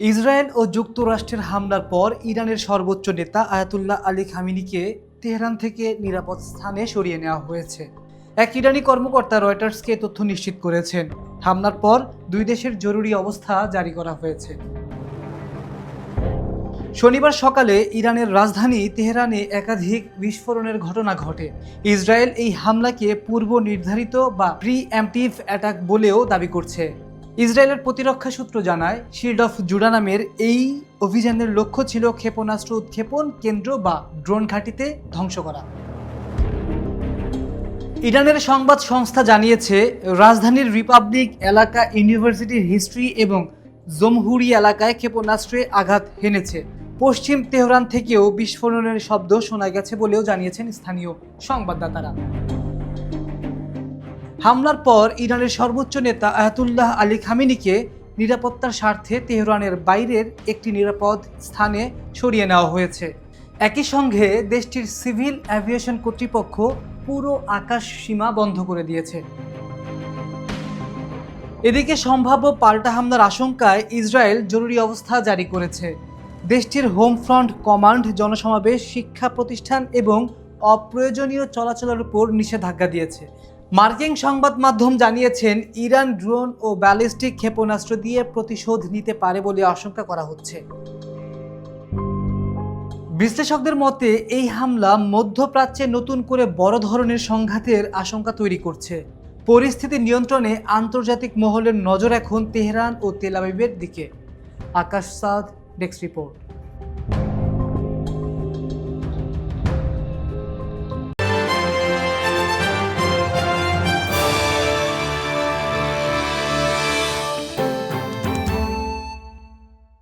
Israel ও যুক্তরাষ্ট্রের হামলার পর ইরানের সর্বোচ্চ নেতা আয়াতুল্লাহ আলী খামেনিকে তেহরান থেকে নিরাপদ স্থানে সরিয়ে নেওয়া হয়েছে। এক ইরানি কর্মকর্তা রয়টার্সকে তথ্য নিশ্চিত করেছেন। হামলার পর দুই দেশের জরুরি অবস্থা জারি করা হয়েছে। শনিবার সকালে ইরানের রাজধানী তেহরানে একাধিক বিস্ফোরণের ঘটনা ঘটে। ইসরায়েল এই হামলাকে পূর্ব নির্ধারিত বা প্রি-এম্পটিভ অ্যাটাক বলেও দাবি করছে। ইসরায়েলের প্রতিরক্ষা সূত্র জানায়, শিল্ড অফ জুডা নামের এই অভিযানের লক্ষ্য ছিল ক্ষেপণাস্ত্র উৎক্ষেপণ কেন্দ্র বা ড্রোন ঘাঁটিতে ধ্বংস করা। ইরানের সংবাদ সংস্থা জানিয়েছে, রাজধানীর রিপাবলিক এলাকা, ইউনিভার্সিটির হিস্ট্রি এবং জমহুরি এলাকায় ক্ষেপণাস্ত্রে আঘাত হেনেছে। পশ্চিম তেহরান থেকেও বিস্ফোরণের শব্দ শোনা গেছে বলেও জানিয়েছেন স্থানীয় সংবাদদাতারা। হামলার পর ইরানের সর্বোচ্চ নেতা আয়াতুল্লাহ আলী খামেনিকে নিরাপত্তার স্বার্থে তেহরানের বাইরের একটি নিরাপদ স্থানে সরিয়ে নেওয়া হয়েছে। একই সঙ্গে দেশটির সিভিল অ্যাভিয়েশন কর্তৃপক্ষ পুরো আকাশ সীমা বন্ধ করে দিয়েছে। এদিকে সম্ভাব্য পাল্টা হামলার আশঙ্কায় ইসরায়েল জরুরি অবস্থা জারি করেছে। দেশটির হোম ফ্রন্ট কমান্ড জনসমাবেশ, শিক্ষা প্রতিষ্ঠান এবং অপ্রয়োজনীয় চলাচলের উপর নিষেধাজ্ঞা দিয়েছে। মার্কিন সংবাদ মাধ্যম জানিয়েছেন, ইরান ড্রোন ও ব্যালিস্টিক ক্ষেপণাস্ত্র দিয়ে প্রতিশোধ নিতে পারে বলে আশঙ্কা করা হচ্ছে। বিশ্লেষকদের মতে, এই হামলা মধ্যপ্রাচ্যে নতুন করে বড় ধরনের সংঘাতের আশঙ্কা তৈরি করছে। পরিস্থিতি নিয়ন্ত্রণে আন্তর্জাতিক মহলের নজর এখন তেহরান ও তেল আবিবের দিকে। আকাশ সাদ, ডেস্ক রিপোর্ট।